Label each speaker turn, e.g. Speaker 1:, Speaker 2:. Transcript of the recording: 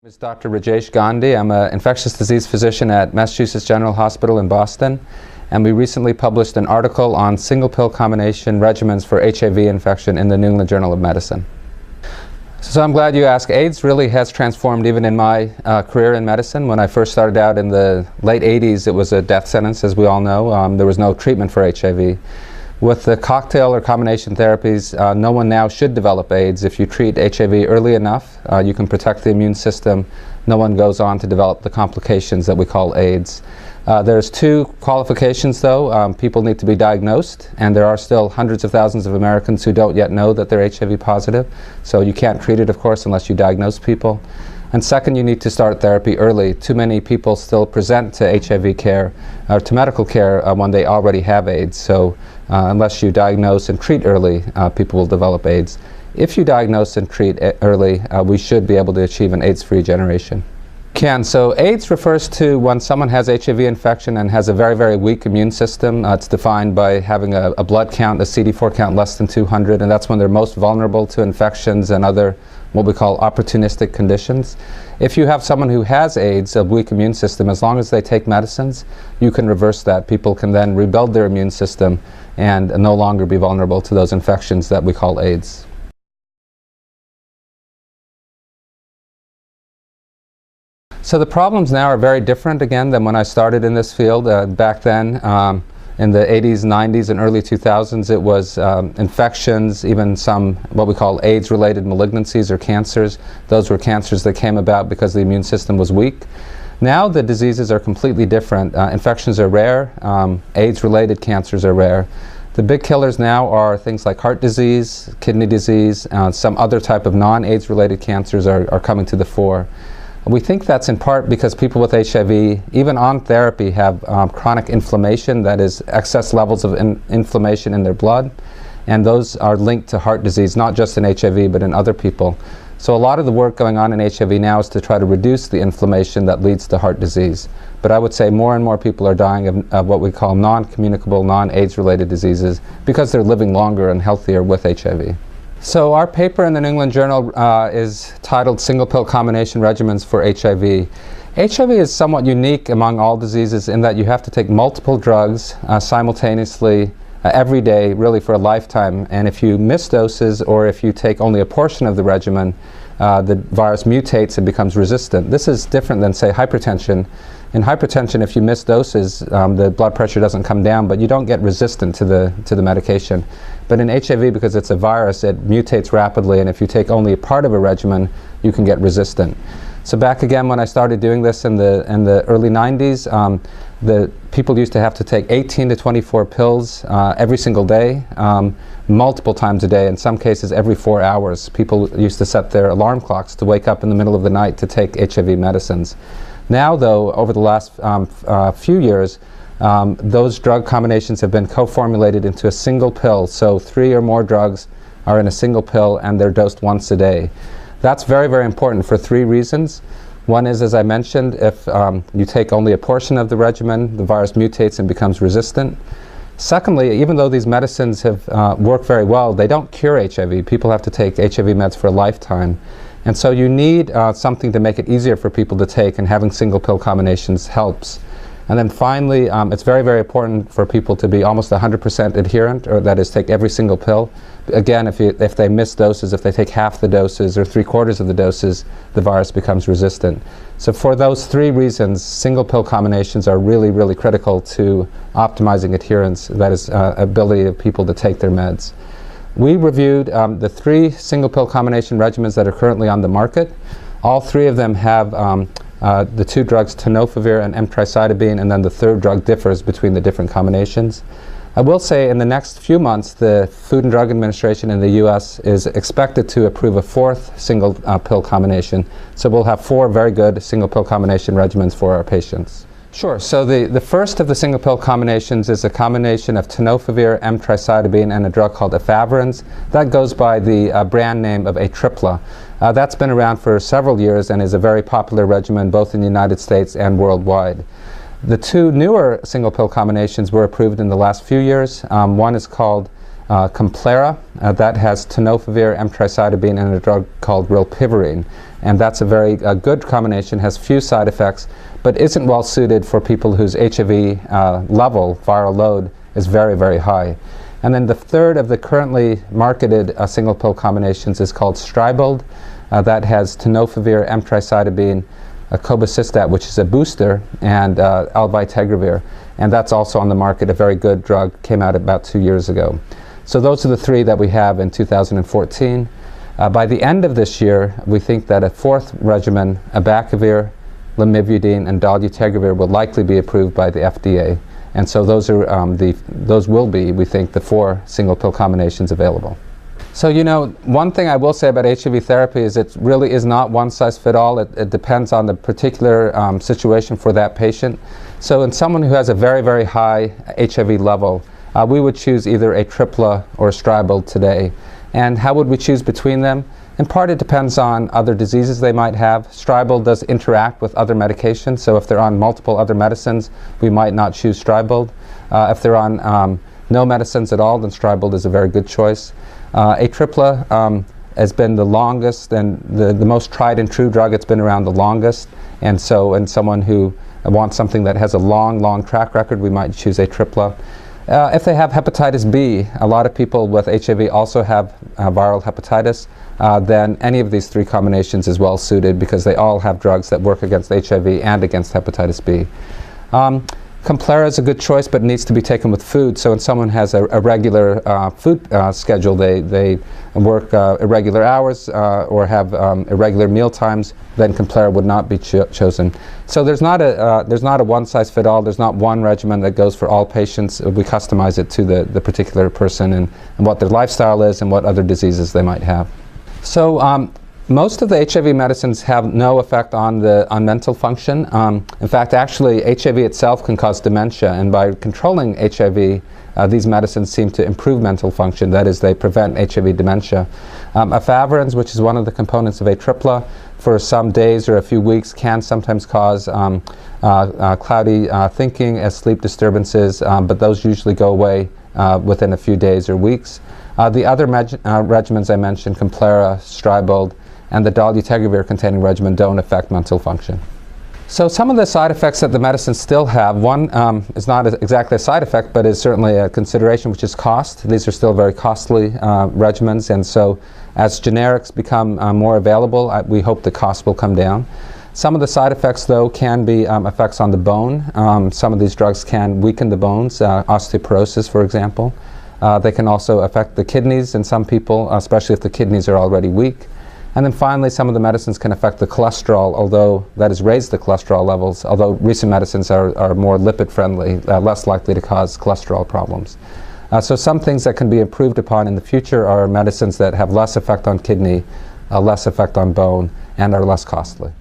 Speaker 1: Is Dr. Rajesh Gandhi. I'm an infectious disease physician at Massachusetts General Hospital in Boston, and we recently published an article on single pill combination regimens for HIV infection in the New England Journal of Medicine. So I'm glad you asked. AIDS really has transformed even in my career in medicine. When I first started out in the late 80s, it was a death sentence, as we all know. There was no treatment for HIV. With the cocktail or combination therapies, no one now should develop AIDS. If you treat HIV early enough, you can protect the immune system. No one goes on to develop the complications that we call AIDS. There's two qualifications though. People need to be diagnosed, and there are still hundreds of thousands of Americans who don't yet know that they're HIV positive. So you can't treat it, of course, unless you diagnose people. And second, you need to start therapy early. Too many people still present to HIV care or to medical care when they already have AIDS. So unless you diagnose and treat early, people will develop AIDS. If you diagnose and treat early, we should be able to achieve an AIDS-free generation. So AIDS refers to when someone has HIV infection and has a very, very weak immune system. It's defined by having a blood count, a CD4 count less than 200, and that's when they're most vulnerable to infections and other what we call opportunistic conditions. If you have someone who has AIDS, a weak immune system, as long as they take medicines, you can reverse that. People can then rebuild their immune system and no longer be vulnerable to those infections that we call AIDS. So the problems now are very different again than when I started in this field. Back then, in the 80s, 90s, and early 2000s, it was infections, even some what we call AIDS-related malignancies or cancers. Those were cancers that came about because the immune system was weak. Now the diseases are completely different. Infections are rare. AIDS-related cancers are rare. The big killers now are things like heart disease, kidney disease, some other type of non-AIDS related cancers are coming to the fore. We think that's in part because people with HIV, even on therapy, have chronic inflammation, that is excess levels of inflammation in their blood, and those are linked to heart disease, not just in HIV but in other people. So a lot of the work going on in HIV now is to try to reduce the inflammation that leads to heart disease. But I would say more and more people are dying of what we call non-communicable, non-AIDS related diseases because they're living longer and healthier with HIV. So our paper in the New England Journal is titled Single Pill Combination Regimens for HIV. HIV is somewhat unique among all diseases in that you have to take multiple drugs simultaneously every day, really for a lifetime. And if you miss doses or if you take only a portion of the regimen, the virus mutates and becomes resistant. This is different than, say, hypertension. In hypertension, if you miss doses, the blood pressure doesn't come down, but you don't get resistant to the medication. But in HIV, because it's a virus, it mutates rapidly, and if you take only a part of a regimen, you can get resistant. So back again, when I started doing this in the early 90s, the people used to have to take 18 to 24 pills every single day, multiple times a day, in some cases every 4 hours. People used to set their alarm clocks to wake up in the middle of the night to take HIV medicines. Now, though, over the last few years, those drug combinations have been co-formulated into a single pill, so 3 or more drugs are in a single pill and they're dosed once a day. That's very, very important for 3 reasons. One is, as I mentioned, if you take only a portion of the regimen, the virus mutates and becomes resistant. Secondly, even though these medicines have worked very well, they don't cure HIV. People have to take HIV meds for a lifetime. And so you need something to make it easier for people to take, and having single pill combinations helps. And then finally, it's very, very important for people to be almost 100% adherent, or that is, take every single pill. Again, if they miss doses, if they take half the doses or 3/4 of the doses, the virus becomes resistant. So for those 3 reasons, single pill combinations are really, really critical to optimizing adherence, that is, ability of people to take their meds. We reviewed the 3 single pill combination regimens that are currently on the market. All 3 of them have the 2 drugs tenofovir and emtricitabine, and then the 3rd drug differs between the different combinations. I will say in the next few months, the Food and Drug Administration in the US is expected to approve a 4th single pill combination. So we'll have 4 very good single pill combination regimens for our patients. Sure. So the first of the single pill combinations is a combination of tenofovir, emtricitabine, and a drug called efavirenz. That goes by the brand name of Atripla. That's been around for several years and is a very popular regimen both in the United States and worldwide. The 2 newer single pill combinations were approved in the last few years. One is called Complera, that has tenofovir, emtricitabine, and a drug called rilpivirine. And that's a very good combination, has few side effects, but isn't well suited for people whose HIV level, viral load, is very, very high. And then the third of the currently marketed single pill combinations is called Stribold. That has tenofovir, emtricitabine, cobicistat, which is a booster, and albitegravir. And that's also on the market, a very good drug, came out about 2 years ago. So those are the three that we have in 2014. By the end of this year, we think that a fourth regimen, abacavir, lamivudine, and dolutegravir, will likely be approved by the FDA. And so those will be, we think, the 4 single pill combinations available. So, you know, one thing I will say about HIV therapy is it really is not one size fit all. It depends on the particular situation for that patient. So in someone who has a very, very high HIV level, we would choose either a tripla or a Stribold today. And how would we choose between them? In part, it depends on other diseases they might have. Stribold does interact with other medications, so if they're on multiple other medicines, we might not choose Stribold. If they're on no medicines at all, then Stribold is a very good choice. A tripla has been the longest and the most tried and true drug. It's been around the longest, and so in someone who wants something that has a long track record, we might choose a tripla. If they have hepatitis B, a lot of people with HIV also have viral hepatitis, then any of these 3 combinations is well suited because they all have drugs that work against HIV and against hepatitis B. Complera is a good choice, but needs to be taken with food. So when someone has a regular food schedule, they work irregular hours or have irregular meal times, then Complera would not be chosen. So there's not a one-size-fit-all. There's not one regimen that goes for all patients. We customize it to the particular person and what their lifestyle is and what other diseases they might have. So most of the HIV medicines have no effect on mental function. In fact, actually, HIV itself can cause dementia, and by controlling HIV, these medicines seem to improve mental function. That is, they prevent HIV dementia. Efavirenz, which is one of the components of a tripla, for some days or a few weeks can sometimes cause cloudy thinking as sleep disturbances, but those usually go away within a few days or weeks. The other regimens I mentioned, Complera, Stribold, and the dolutegravir containing regimen don't affect mental function. So some of the side effects that the medicines still have, one is not exactly a side effect, but is certainly a consideration, which is cost. These are still very costly regimens, and so as generics become more available, we hope the cost will come down. Some of the side effects, though, can be effects on the bone. Some of these drugs can weaken the bones, osteoporosis, for example. They can also affect the kidneys in some people, especially if the kidneys are already weak. And then finally, some of the medicines can affect the cholesterol, although that is raise the cholesterol levels, although recent medicines are more lipid-friendly, less likely to cause cholesterol problems. So some things that can be improved upon in the future are medicines that have less effect on kidney, less effect on bone, and are less costly.